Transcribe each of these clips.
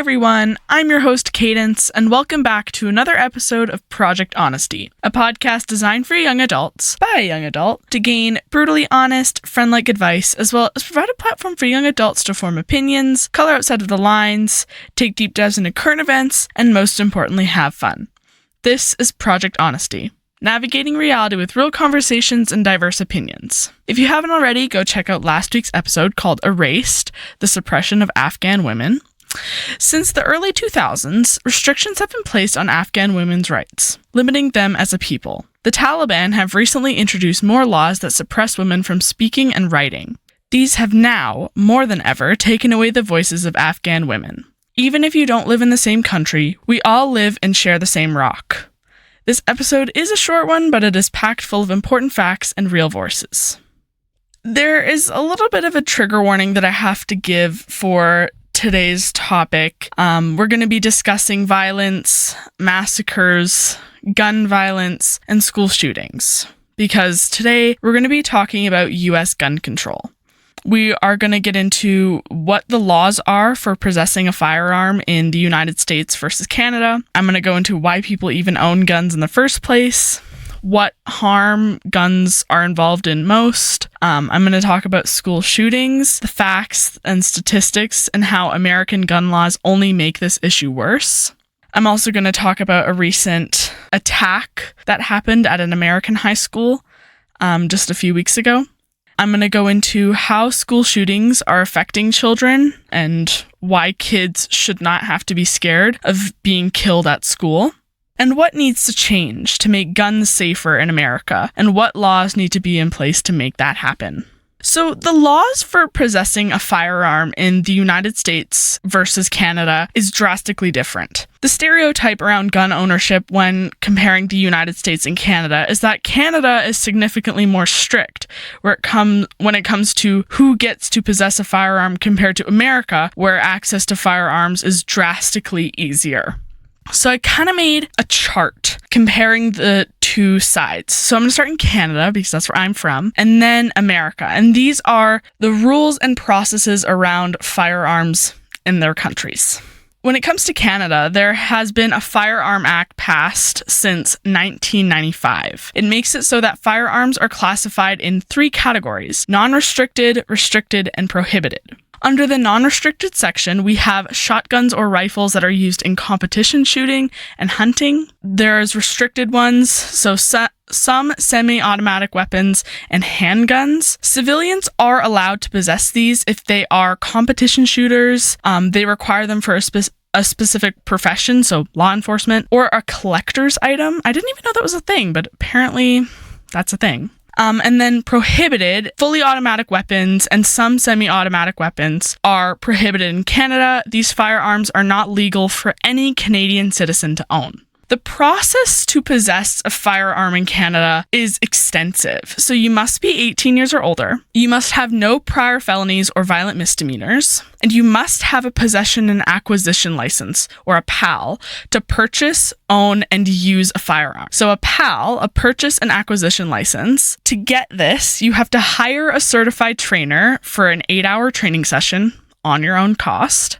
everyone, I'm your host Cadence, and welcome back to another episode of Project Honesty, a podcast designed for young adults, by a young adult, to gain brutally honest, friend-like advice, as well as provide a platform for young adults to form opinions, color outside of the lines, take deep dives into current events, and most importantly, have fun. This is Project Honesty, navigating reality with real conversations and diverse opinions. If you haven't already, go check out last week's episode called Erased, the Suppression of Afghan Women. Since the early 2000s, restrictions have been placed on Afghan women's rights, limiting them as a people. The Taliban have recently introduced more laws that suppress women from speaking and writing. These have now, more than ever, taken away the voices of Afghan women. Even if you don't live in the same country, we all live and share the same rock. This episode is a short one, but it is packed full of important facts and real voices. There is a little bit of a trigger warning that I have to give for today's topic. We're going to be discussing violence, massacres, gun violence, and school shootings, because today we're going to be talking about U.S. gun control. We are going to get into what the laws are for possessing a firearm in the United States versus Canada. I'm going to go into why people even own guns in the first place, what harm guns are involved in most. I'm going to talk about school shootings, the facts and statistics, and how American gun laws only make this issue worse. I'm also going to talk about a recent attack that happened at an American high school just a few weeks ago. I'm going to go into how school shootings are affecting children and why kids should not have to be scared of being killed at school, and what needs to change to make guns safer in America, and what laws need to be in place to make that happen. So the laws for possessing a firearm in the United States versus Canada is drastically different. The stereotype around gun ownership when comparing the United States and Canada is that Canada is significantly more strict when it comes to who gets to possess a firearm compared to America, where access to firearms is drastically easier. So I kind of made a chart comparing the two sides. So I'm going to start in Canada because that's where I'm from, and then America. And these are the rules and processes around firearms in their countries. When it comes to Canada, there has been a Firearm Act passed since 1995. It makes it so that firearms are classified in 3 categories: non-restricted, restricted, and prohibited. Under the non-restricted section, we have shotguns or rifles that are used in competition shooting and hunting. There's restricted ones, so some semi-automatic weapons and handguns. Civilians are allowed to possess these if they are competition shooters. They require them for a specific profession, so law enforcement, or a collector's item. I didn't even know that was a thing, but apparently that's a thing. And then prohibited, fully automatic weapons and some semi-automatic weapons are prohibited in Canada. These firearms are not legal for any Canadian citizen to own. The process to possess a firearm in Canada is extensive. So you must be 18 years or older. You must have no prior felonies or violent misdemeanors. And you must have a possession and acquisition license, or a PAL, to purchase, own, and use a firearm. So a PAL, a purchase and acquisition license. To get this, you have to hire a certified trainer for an 8-hour training session on your own cost.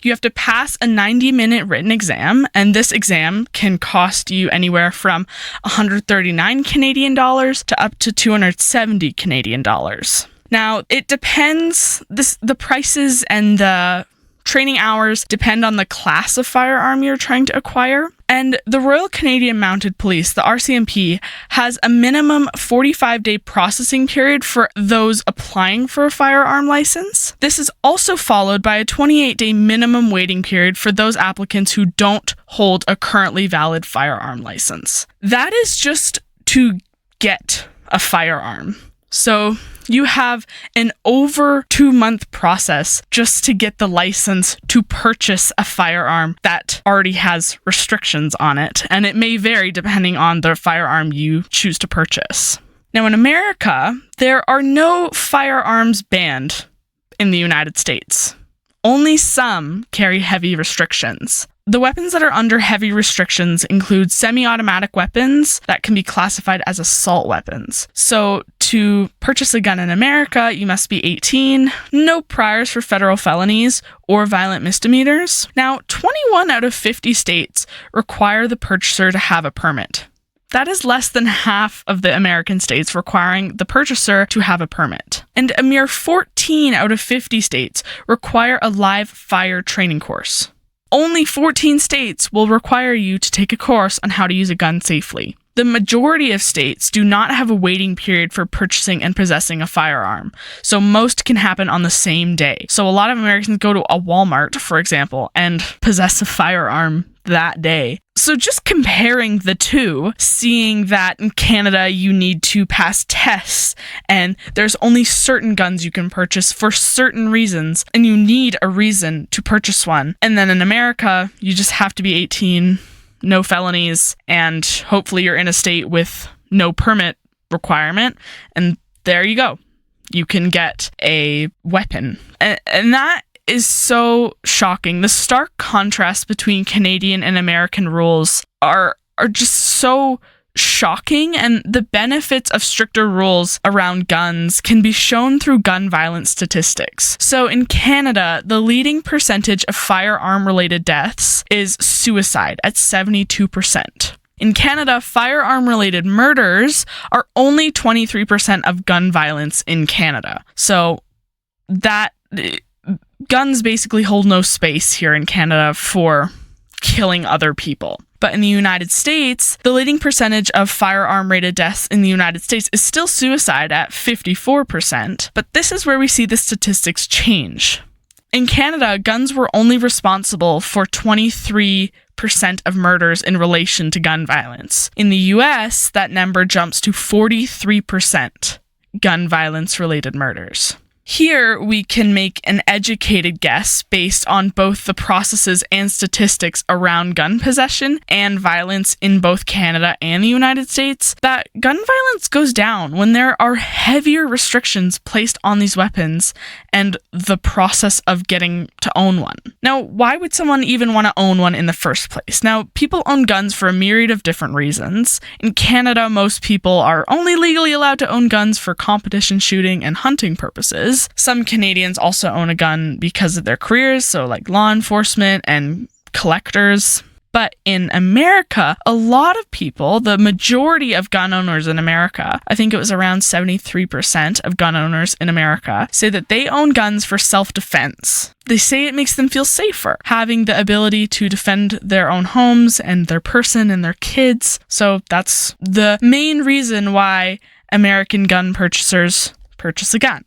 You have to pass a 90-minute written exam, and this exam can cost you anywhere from 139 Canadian dollars to up to 270 Canadian dollars. Now, it depends, the prices and the training hours depend on the class of firearm you're trying to acquire. And the Royal Canadian Mounted Police, the RCMP, has a minimum 45-day processing period for those applying for a firearm license. This is also followed by a 28-day minimum waiting period for those applicants who don't hold a currently valid firearm license. That is just to get a firearm. So you have an over 2-month process just to get the license to purchase a firearm that already has restrictions on it, and it may vary depending on the firearm you choose to purchase. Now in America, there are no firearms banned in the United States. Only some carry heavy restrictions. The weapons that are under heavy restrictions include semi-automatic weapons that can be classified as assault weapons. So to purchase a gun in America, you must be 18, no priors for federal felonies or violent misdemeanors. Now, 21 out of 50 states require the purchaser to have a permit. That is less than half of the American states requiring the purchaser to have a permit. And a mere 14 out of 50 states require a live fire training course. Only 14 states will require you to take a course on how to use a gun safely. The majority of states do not have a waiting period for purchasing and possessing a firearm, so most can happen on the same day. So a lot of Americans go to a Walmart, for example, and possess a firearm that day. So just comparing the two, seeing that in Canada you need to pass tests and there's only certain guns you can purchase for certain reasons and you need a reason to purchase one. And then in America, you just have to be 18, no felonies, and hopefully you're in a state with no permit requirement. And there you go. You can get a weapon. And that is so shocking. The stark contrast between Canadian and American rules are just so shocking, and the benefits of stricter rules around guns can be shown through gun violence statistics. So in Canada, the leading percentage of firearm-related deaths is suicide at 72%. In Canada, firearm-related murders are only 23% of gun violence in Canada. So that guns basically hold no space here in Canada for killing other people. But in the United States, the leading percentage of firearm-rated deaths in the United States is still suicide at 54%. But this is where we see the statistics change. In Canada, guns were only responsible for 23% of murders in relation to gun violence. In the US, that number jumps to 43% gun violence-related murders. Here, we can make an educated guess based on both the processes and statistics around gun possession and violence in both Canada and the United States that gun violence goes down when there are heavier restrictions placed on these weapons and the process of getting to own one. Now, why would someone even want to own one in the first place? Now, people own guns for a myriad of different reasons. In Canada, most people are only legally allowed to own guns for competition shooting and hunting purposes. Some Canadians also own a gun because of their careers, so like law enforcement and collectors. But in America, a lot of people, the majority of gun owners in America, I think it was around 73% of gun owners in America, say that they own guns for self-defense. They say it makes them feel safer, having the ability to defend their own homes and their person and their kids. So that's the main reason why American gun purchasers purchase a gun.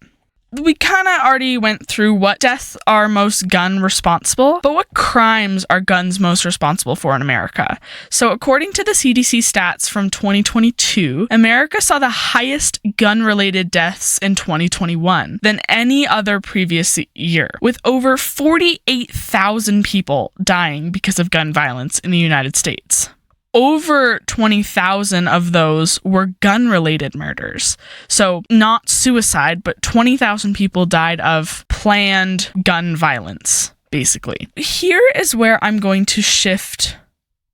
We kind of already went through what deaths are most gun responsible, but what crimes are guns most responsible for in America? So according to the CDC stats from 2022, America saw the highest gun-related deaths in 2021 than any other previous year, with over 48,000 people dying because of gun violence in the United States. Over 20,000 of those were gun-related murders. So not suicide, but 20,000 people died of planned gun violence, basically. Here is where I'm going to shift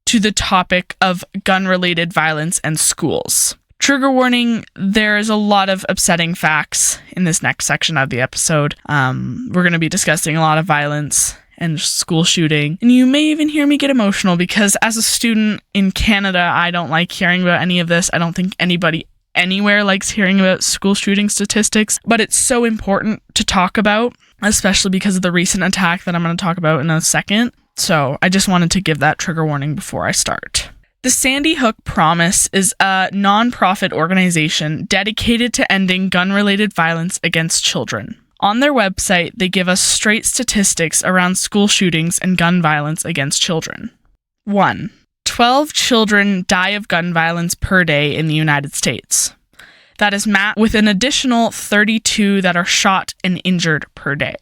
to the topic of gun-related violence and schools. Trigger warning, there is a lot of upsetting facts in this next section of the episode. We're going to be discussing a lot of violence and school shooting. And you may even hear me get emotional because as a student in Canada, I don't like hearing about any of this. I don't think anybody anywhere likes hearing about school shooting statistics, but it's so important to talk about, especially because of the recent attack that I'm going to talk about in a second. So I just wanted to give that trigger warning before I start. The Sandy Hook Promise is a nonprofit organization dedicated to ending gun-related violence against children. On their website, they give us straight statistics around school shootings and gun violence against children. 1. 12 children die of gun violence per day in the United States. That is matched with an additional 32 that are shot and injured per day.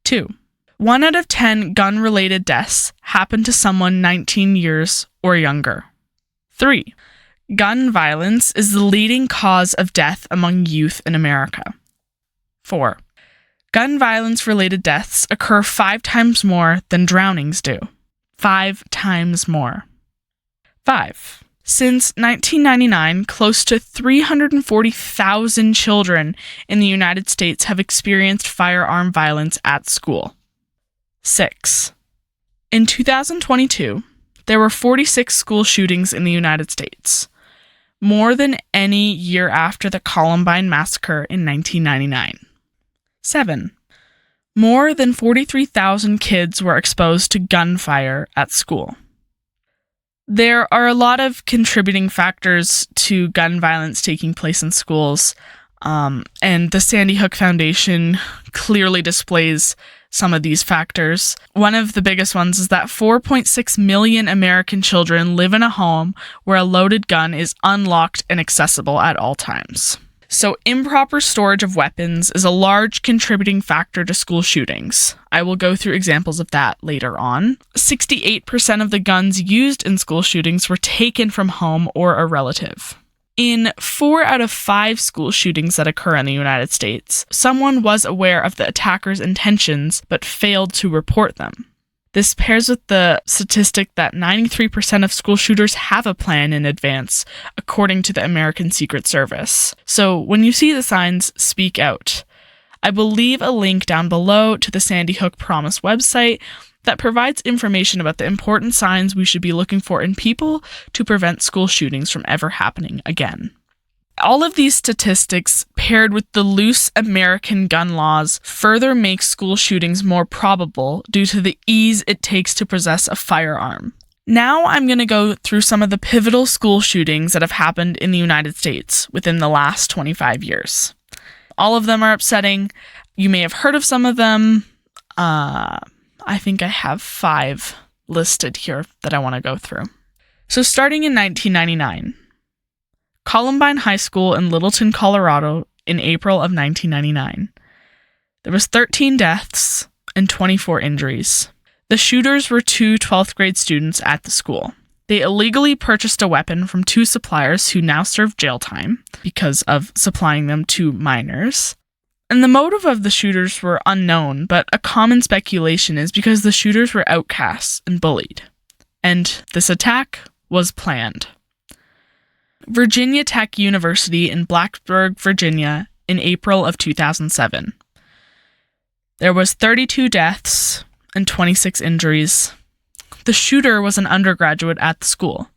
2. 1 out of 10 gun-related deaths happen to someone 19 years or younger. 3. Gun violence is the leading cause of death among youth in America. 4. Gun violence-related deaths occur 5 times more than drownings do. 5 times more. 5. Since 1999, close to 340,000 children in the United States have experienced firearm violence at school. 6. In 2022, there were 46 school shootings in the United States, more than any year after the Columbine massacre in 1999. 7. More than 43,000 kids were exposed to gunfire at school. There are a lot of contributing factors to gun violence taking place in schools, and the Sandy Hook Foundation clearly displays some of these factors. One of the biggest ones is that 4.6 million American children live in a home where a loaded gun is unlocked and accessible at all times. So improper storage of weapons is a large contributing factor to school shootings. I will go through examples of that later on. 68% of the guns used in school shootings were taken from home or a relative. In 4 out of 5 school shootings that occur in the United States, someone was aware of the attacker's intentions but failed to report them. This pairs with the statistic that 93% of school shooters have a plan in advance, according to the American Secret Service. So when you see the signs, speak out. I will leave a link down below to the Sandy Hook Promise website that provides information about the important signs we should be looking for in people to prevent school shootings from ever happening again. All of these statistics, paired with the loose American gun laws, further make school shootings more probable due to the ease it takes to possess a firearm. Now I'm going to go through some of the pivotal school shootings that have happened in the United States within the last 25 years. All of them are upsetting. You may have heard of some of them. I think I have 5 listed here that I want to go through. So starting in 1999, Columbine High School in Littleton, Colorado in April of 1999. There was 13 deaths and 24 injuries. The shooters were 2 12th grade students at the school. They illegally purchased a weapon from 2 suppliers who now serve jail time because of supplying them to minors. And the motive of the shooters were unknown, but a common speculation is because the shooters were outcasts and bullied. And this attack was planned. Virginia Tech University in Blacksburg, Virginia, in April of 2007. There was 32 deaths and 26 injuries. The shooter was an undergraduate at the school.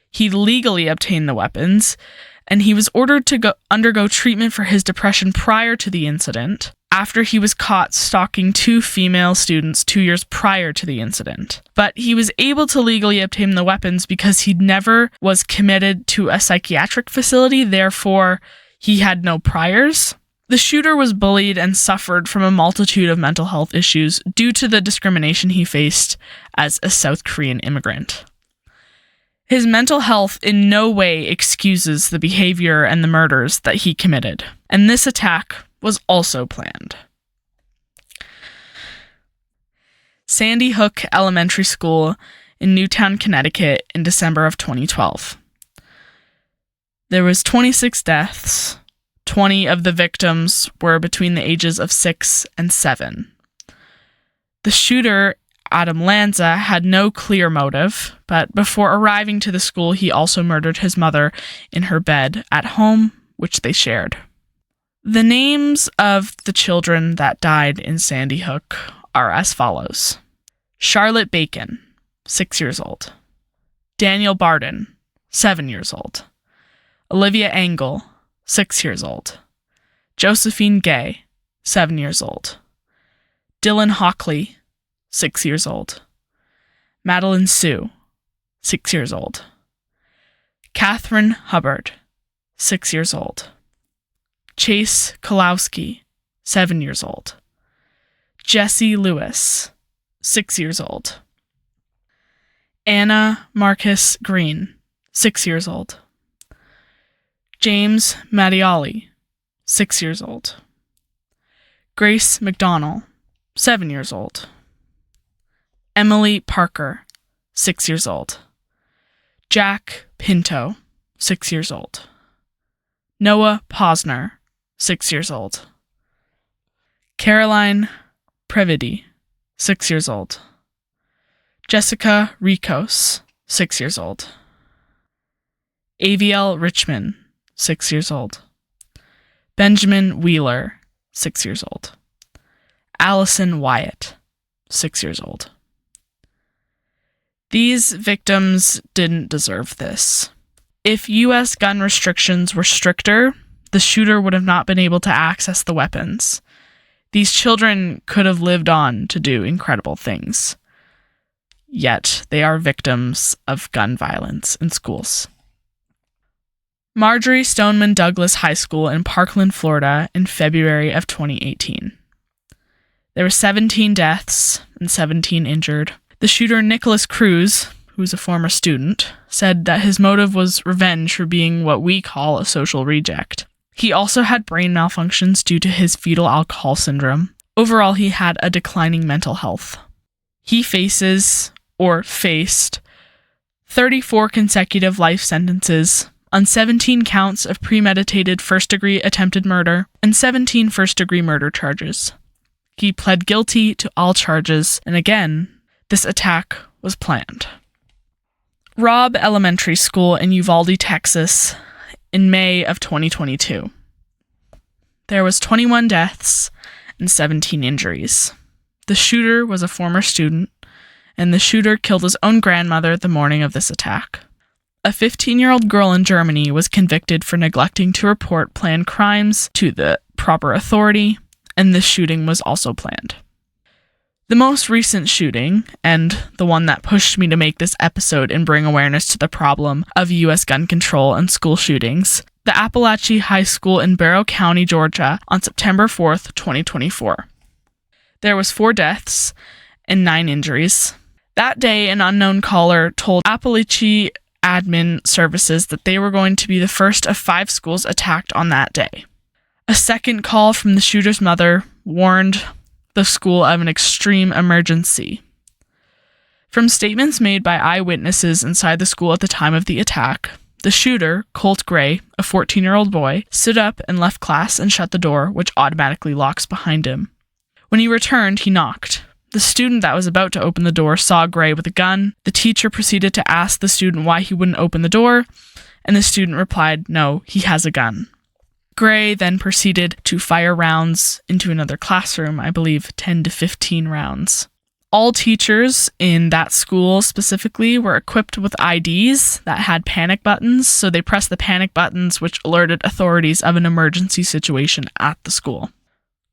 He legally obtained the weapons, and he was ordered to undergo treatment for his depression prior to the incident, after he was caught stalking 2 female students 2 years prior to the incident. But he was able to legally obtain the weapons because he never was committed to a psychiatric facility, therefore he had no priors. The shooter was bullied and suffered from a multitude of mental health issues due to the discrimination he faced as a South Korean immigrant. His mental health in no way excuses the behavior and the murders that he committed, and this attack was also planned. Sandy Hook Elementary School in Newtown, Connecticut in December of 2012. There was 26 deaths. 20 of the victims were between the ages of 6 and 7. The shooter, Adam Lanza, had no clear motive, but before arriving to the school, he also murdered his mother in her bed at home, which they shared. The names of the children that died in Sandy Hook are as follows. Charlotte Bacon, 6 years old. Daniel Barden, 7 years old. Olivia Engel, 6 years old. Josephine Gay, 7 years old. Dylan Hockley, 6 years old. Madeline Sue, 6 years old. Catherine Hubbard, 6 years old. Chase Kolowski, 7 years old. Jesse Lewis, 6 years old. Anna Marcus Green, 6 years old. James Mattioli, 6 years old. Grace McDonnell, 7 years old. Emily Parker, 6 years old. Jack Pinto, 6 years old. Noah Posner, 6 years old. Caroline Previdi, 6 years old. Jessica Ricos, 6 years old. Aviel Richmond, 6 years old. Benjamin Wheeler, 6 years old. Allison Wyatt, 6 years old. These victims didn't deserve this. If U.S. gun restrictions were stricter, the shooter would have not been able to access the weapons. These children could have lived on to do incredible things. Yet, they are victims of gun violence in schools. Marjorie Stoneman Douglas High School in Parkland, Florida, in February of 2018. There were 17 deaths and 17 injured. The shooter, Nicholas Cruz, who was a former student, said that his motive was revenge for being what we call a social reject. He also had brain malfunctions due to his fetal alcohol syndrome. Overall, he had a declining mental health. He faced 34 consecutive life sentences on 17 counts of premeditated first-degree attempted murder and 17 first-degree murder charges. He pled guilty to all charges, and again, this attack was planned. Robb Elementary School in Uvalde, Texas, in May of 2022. There was 21 deaths and 17 injuries. The shooter was a former student, and the shooter killed his own grandmother the morning of this attack. A 15-year-old girl in Germany was convicted for neglecting to report planned crimes to the proper authority, and this shooting was also planned. The most recent shooting, and the one that pushed me to make this episode and bring awareness to the problem of U.S. gun control and school shootings, the Appalachia High School in Barrow County, Georgia, on September 4th, 2024. There was 4 deaths and 9 injuries. That day, an unknown caller told Appalachia Admin Services that they were going to be the first of 5 schools attacked on that day. A second call from the shooter's mother warned the school of an extreme emergency. From statements made by eyewitnesses inside the school at the time of the attack, the shooter, Colt Gray, a 14-year-old boy, stood up and left class and shut the door, which automatically locks behind him. When he returned, he knocked. The student that was about to open the door saw Gray with a gun. The teacher proceeded to ask the student why he wouldn't open the door, and the student replied, "No, he has a gun." Gray then proceeded to fire rounds into another classroom, I believe 10 to 15 rounds. All teachers in that school specifically were equipped with IDs that had panic buttons, so they pressed the panic buttons which alerted authorities of an emergency situation at the school.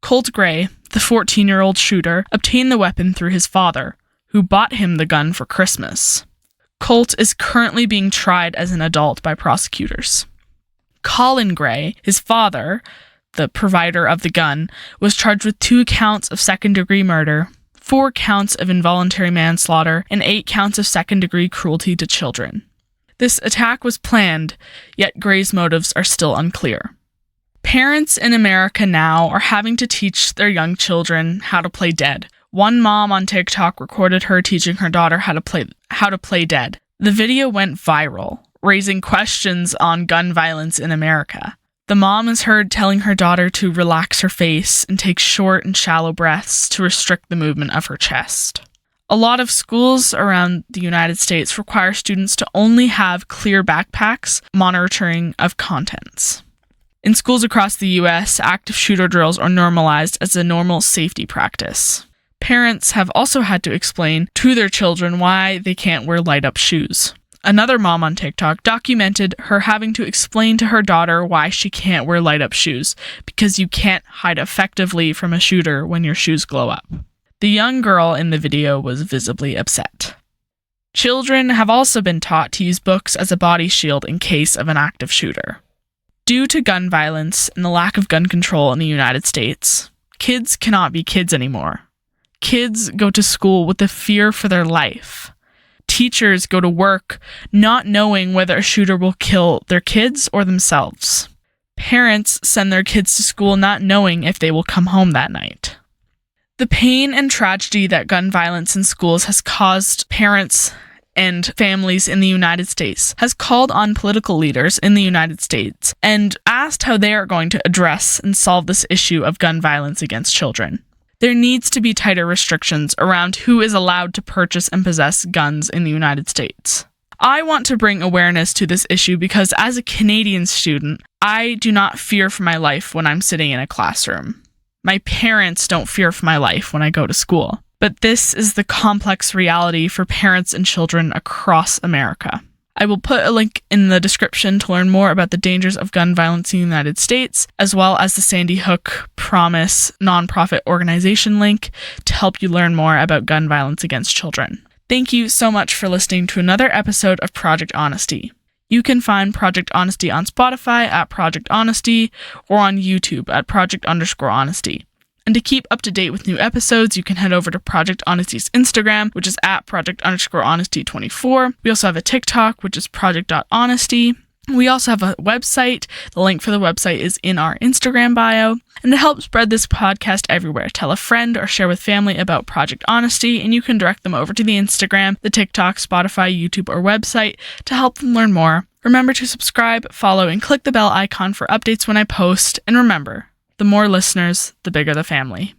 Colt Gray, the 14-year-old shooter, obtained the weapon through his father, who bought him the gun for Christmas. Colt is currently being tried as an adult by prosecutors. Colin Gray, his father, the provider of the gun, was charged with 2 counts of second-degree murder, 4 counts of involuntary manslaughter, and 8 counts of second-degree cruelty to children. This attack was planned, yet Gray's motives are still unclear. Parents in America now are having to teach their young children how to play dead. One mom on TikTok recorded her teaching her daughter how to play dead. The video went viral, raising questions on gun violence in America. The mom is heard telling her daughter to relax her face and take short and shallow breaths to restrict the movement of her chest. A lot of schools around the United States require students to only have clear backpacks monitoring of contents. In schools across the U.S., active shooter drills are normalized as a normal safety practice. Parents have also had to explain to their children why they can't wear light-up shoes. Another mom on TikTok documented her having to explain to her daughter why she can't wear light-up shoes, because you can't hide effectively from a shooter when your shoes glow up. The young girl in the video was visibly upset. Children have also been taught to use books as a body shield in case of an active shooter. Due to gun violence and the lack of gun control in the United States, kids cannot be kids anymore. Kids go to school with the fear for their life. Teachers go to work not knowing whether a shooter will kill their kids or themselves. Parents send their kids to school not knowing if they will come home that night. The pain and tragedy that gun violence in schools has caused parents and families in the United States has called on political leaders in the United States and asked how they are going to address and solve this issue of gun violence against children. There needs to be tighter restrictions around who is allowed to purchase and possess guns in the United States. I want to bring awareness to this issue because as a Canadian student, I do not fear for my life when I'm sitting in a classroom. My parents don't fear for my life when I go to school. But this is the complex reality for parents and children across America. I will put a link in the description to learn more about the dangers of gun violence in the United States, as well as the Sandy Hook Promise nonprofit organization link to help you learn more about gun violence against children. Thank you so much for listening to another episode of Project Honesty. You can find Project Honesty on Spotify at Project Honesty or on YouTube at Project_Honesty. And to keep up to date with new episodes, you can head over to Project Honesty's Instagram, which is at Project_Honesty24. We also have a TikTok, which is Project.Honesty. We also have a website. The link for the website is in our Instagram bio. And to help spread this podcast everywhere, tell a friend or share with family about Project Honesty, and you can direct them over to the Instagram, the TikTok, Spotify, YouTube, or website to help them learn more. Remember to subscribe, follow, and click the bell icon for updates when I post. And remember, the more listeners, the bigger the family.